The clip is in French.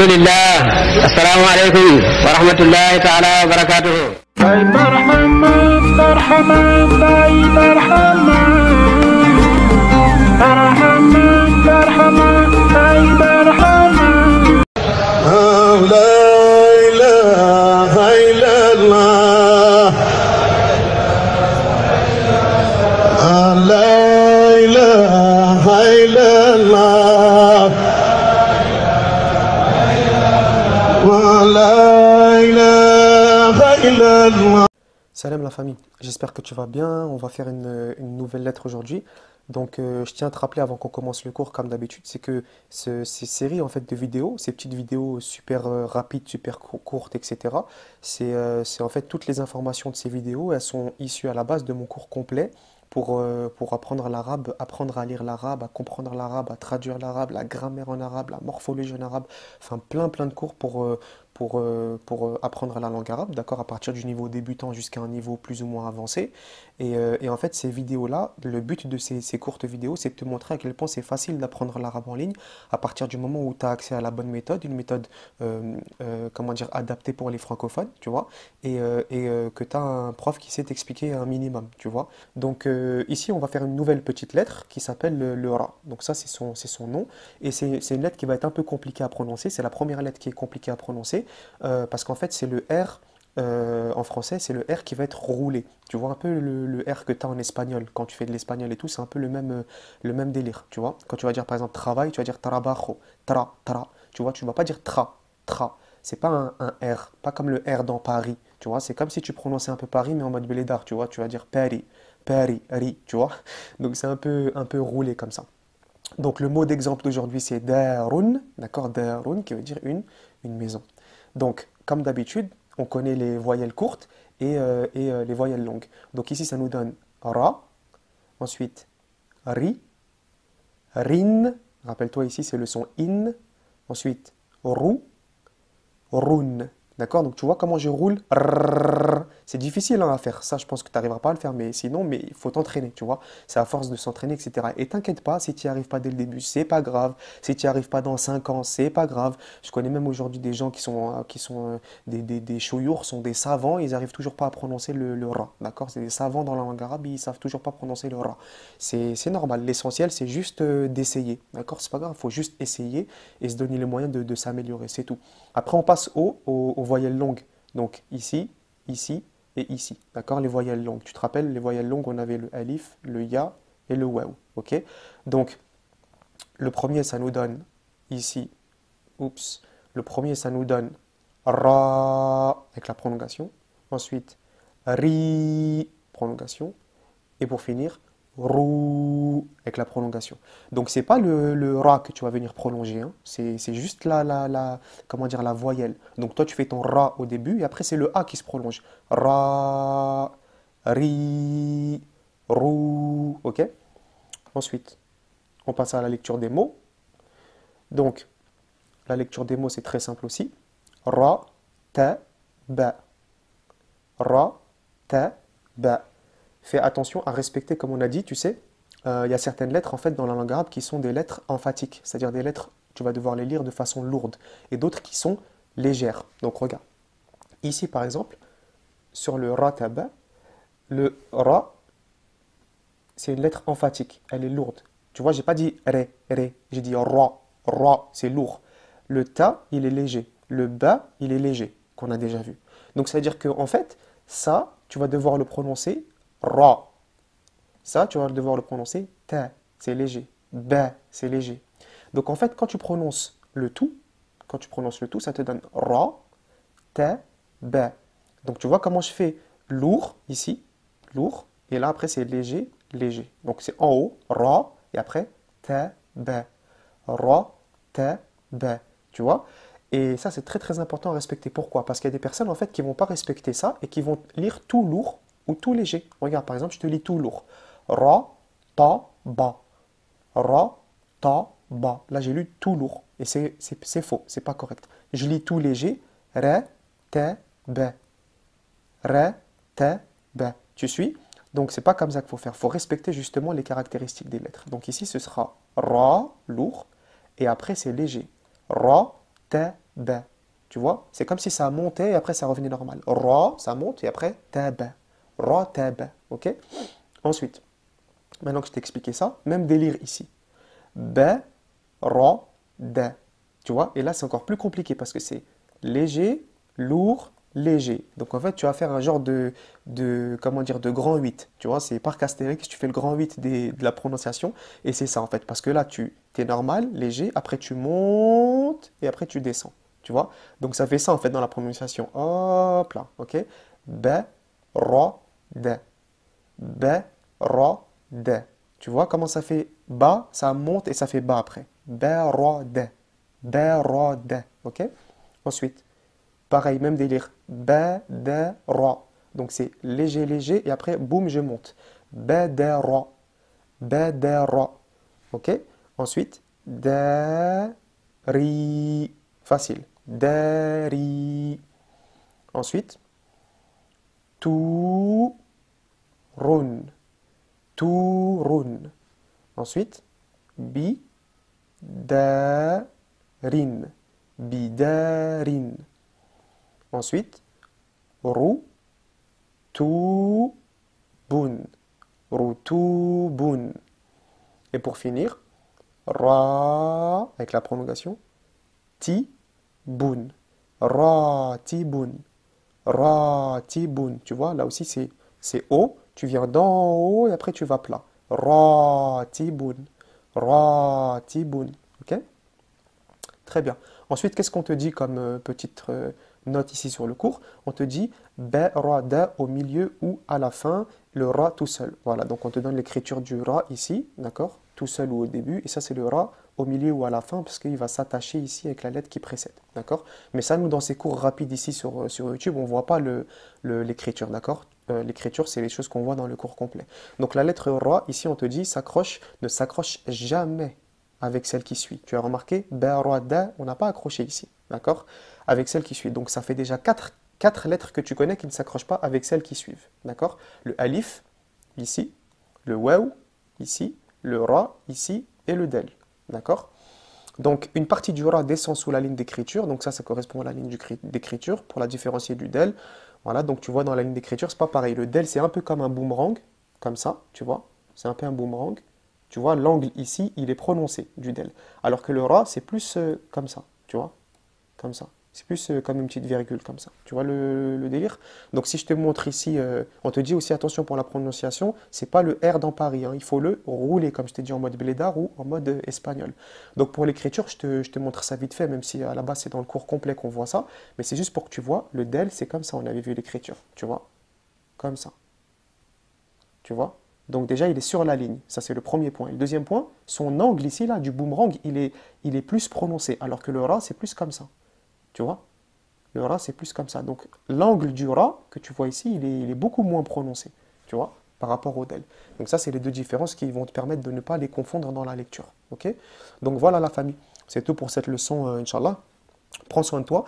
alhamdulillah. Assalamu alaikum wa rahmatullahi ta'ala wa barakatuhu. Salam la famille, j'espère que tu vas bien. On va faire une nouvelle lettre aujourd'hui. Donc je tiens à te rappeler avant qu'on commence le cours comme d'habitude, c'est que ces séries en fait de vidéos, ces petites vidéos super rapides, super courtes, etc. C'est en fait toutes les informations de ces vidéos, elles sont issues à la base de mon cours complet pour apprendre l'arabe, apprendre à lire l'arabe, à comprendre l'arabe, à traduire l'arabe, la grammaire en arabe, la morphologie en arabe, enfin plein de cours pour apprendre la langue arabe, d'accord, à partir du niveau débutant jusqu'à un niveau plus ou moins avancé. Et en fait, ces vidéos-là, le but de ces courtes vidéos, c'est de te montrer à quel point c'est facile d'apprendre l'arabe en ligne à partir du moment où tu as accès à la bonne méthode, une méthode, comment dire, adaptée pour les francophones, tu vois, que tu as un prof qui sait t'expliquer un minimum, tu vois. Donc ici, on va faire une nouvelle petite lettre qui s'appelle le Ra. Donc ça, c'est son nom. Et c'est une lettre qui va être un peu compliquée à prononcer. C'est la première lettre qui est compliquée à prononcer parce qu'en fait, c'est le R. En français, c'est le R qui va être roulé. Tu vois un peu le R que tu as en espagnol. Quand tu fais de l'espagnol et tout, c'est un peu le même délire. Tu vois, quand tu vas dire par exemple travail, tu vas dire trabajo, tra. Tu vois, tu ne vas pas dire tra. C'est pas un R, pas comme le R dans Paris. Tu vois, c'est comme si tu prononçais un peu Paris, mais en mode belédard. Tu vois, tu vas dire Paris, ri. Tu vois, donc c'est un peu roulé comme ça. Donc le mot d'exemple d'aujourd'hui, c'est darun, d'accord, darun qui veut dire une maison. Donc, comme d'habitude, on connaît les voyelles courtes et les voyelles longues. Donc ici, ça nous donne ra, ensuite ri, rin, rappelle-toi ici, c'est le son in, ensuite rou, run. D'accord? Donc tu vois comment je roule? C'est difficile hein, à faire. Ça, je pense que tu n'arriveras pas à le faire. Mais sinon, il faut t'entraîner, tu vois. C'est à force de s'entraîner, etc. Et t'inquiète pas, si tu n'y arrives pas dès le début, c'est pas grave. Si tu n'y arrives pas dans 5 ans, c'est pas grave. Je connais même aujourd'hui des gens qui sont des choyours, sont des savants. Ils n'arrivent toujours pas à prononcer le ra. D'accord? C'est des savants dans la langue arabe, ils ne savent toujours pas prononcer le ra. C'est normal. L'essentiel, c'est juste d'essayer. D'accord? C'est pas grave. Il faut juste essayer et se donner les moyens de s'améliorer. C'est tout. Après, on passe aux voyelles longues. Donc ici, ici et ici. D'accord? Les voyelles longues. Tu te rappelles, les voyelles longues, on avait le alif, le ya et le waw. Ok? Donc, le premier, ça nous donne ici. Oups. Le premier, ça nous donne ra avec la prolongation. Ensuite, ri, prolongation. Et pour finir, rou avec la prolongation. Donc c'est pas le ra que tu vas venir prolonger, hein. C'est juste comment dire, la voyelle. Donc toi tu fais ton ra au début et après c'est le a qui se prolonge. Ra, ri, rou, ok? Ensuite, on passe à la lecture des mots. Donc la lecture des mots c'est très simple aussi. Ra, ta, ba. Ra, ta, ba. Fais attention à respecter, comme on a dit, tu sais, il y a certaines lettres en fait dans la langue arabe qui sont des lettres emphatiques, c'est-à-dire des lettres, tu vas devoir les lire de façon lourde, et d'autres qui sont légères. Donc regarde, ici par exemple, sur le ra taba, le ra, c'est une lettre emphatique, elle est lourde. Tu vois, j'ai pas dit ré, j'ai dit ra, c'est lourd. Le ta, il est léger. Le ba, il est léger, qu'on a déjà vu. Donc ça veut dire que en fait, ça, tu vas devoir le prononcer ra. Ça, tu vas devoir le prononcer ta, c'est léger. Ba, c'est léger. Donc en fait, quand tu prononces le tout, ça te donne ra, ta, ba. Donc tu vois comment je fais lourd ici, lourd, et là après c'est léger, léger. Donc c'est en haut, ra, et après ta, ba. Ra, ta, ba. Tu vois? Et ça, c'est très important à respecter. Pourquoi? Parce qu'il y a des personnes en fait qui ne vont pas respecter ça et qui vont lire tout lourd ou tout léger. Regarde, par exemple, je te lis tout lourd. Ra, ta, ba. Ra, ta, ba. Là, j'ai lu tout lourd. Et c'est faux, c'est pas correct. Je lis tout léger. Ra, ta, ba. Ra, ta, ba. Tu suis? Donc, c'est pas comme ça qu'il faut faire. Il faut respecter justement les caractéristiques des lettres. Donc ici, ce sera ra, lourd. Et après, c'est léger. Ra, ta, ba. Tu vois? C'est comme si ça montait et après ça revenait normal. Ra, ça monte et après taba. Ra, taba. Ok? Ensuite, maintenant que je t'ai expliqué ça, même délire ici. Ba, ra, da. Tu vois? Et là, c'est encore plus compliqué parce que c'est léger, lourd, léger. Donc en fait, tu vas faire un genre comment dire, de grand 8. Tu vois, c'est par Astérix, tu fais le grand 8 de la prononciation. Et c'est ça en fait. Parce que là, tu es normal, léger, après tu montes et après tu descends. Tu vois? Donc ça fait ça en fait dans la prononciation. Hop là, ok? Ba, ra, da. Ba, ra, da. Tu vois comment ça fait ba, ça monte et ça fait bas après. Ba, ra, da. Ba, ra, da. Ok? Ensuite, pareil, même délire. Ba, da, ra. Donc c'est léger, léger et après, boum, je monte. Ba, da, ra. Ba, da, ra. Ok? Ensuite, da, ri. Facile. Da, ri. Ensuite, tu, run. Turun. Ensuite, bi, da, rin. Bidarin. Ensuite, ru, tu, bun. Rutubun. Et pour finir, ra, avec la prolongation, ti, bun. Ra, ti, bun. Ra, ti, bun. Tu vois, là aussi, c'est haut. Tu viens d'en haut et après tu vas plat. Ra, ti, bun. Ra, ti, bun. Ok? Très bien. Ensuite, qu'est-ce qu'on te dit comme petite note ici sur le cours? On te dit ba, ra, da au milieu ou à la fin, le ra tout seul. Voilà, donc on te donne l'écriture du ra ici, d'accord? Tout seul ou au début, et ça c'est le ra au milieu ou à la fin, parce qu'il va s'attacher ici avec la lettre qui précède, d'accord? Mais ça, nous, dans ces cours rapides ici sur YouTube, on ne voit pas l'écriture, d'accord? L'écriture, c'est les choses qu'on voit dans le cours complet. Donc la lettre ra, ici on te dit, ne s'accroche jamais avec celle qui suit. Tu as remarqué, ba, ra, da, on n'a pas accroché ici, d'accord? Avec celle qui suit. Donc ça fait déjà quatre lettres que tu connais qui ne s'accrochent pas avec celles qui suivent, d'accord? Le alif, ici, le waw, ici, le ra, ici, et le del, d'accord? Donc une partie du ra descend sous la ligne d'écriture, donc ça correspond à la ligne d'écriture, pour la différencier du del. Voilà, donc tu vois dans la ligne d'écriture, c'est pas pareil. Le del, c'est un peu comme un boomerang, comme ça, tu vois? C'est un peu un boomerang. Tu vois, l'angle ici, il est prononcé du del. Alors que le ra, c'est plus comme ça, tu vois, comme ça. C'est plus comme une petite virgule, comme ça. Tu vois le délire? Donc si je te montre ici, on te dit aussi attention pour la prononciation, c'est pas le R dans Paris, hein, il faut le rouler, comme je t'ai dit, en mode blédard ou en mode espagnol. Donc pour l'écriture, je te montre ça vite fait, même si à la base c'est dans le cours complet qu'on voit ça, mais c'est juste pour que tu vois, le del, c'est comme ça, on avait vu l'écriture, tu vois, comme ça. Tu vois? Donc déjà, il est sur la ligne. Ça, c'est le premier point. Et le deuxième point, son angle ici, là, du boomerang, il est plus prononcé. Alors que le ra, c'est plus comme ça. Tu vois? Le ra, c'est plus comme ça. Donc l'angle du ra, que tu vois ici, il est beaucoup moins prononcé. Tu vois? Par rapport au del. Donc ça, c'est les deux différences qui vont te permettre de ne pas les confondre dans la lecture. Ok? Donc voilà la famille. C'est tout pour cette leçon, Inch'Allah. Prends soin de toi.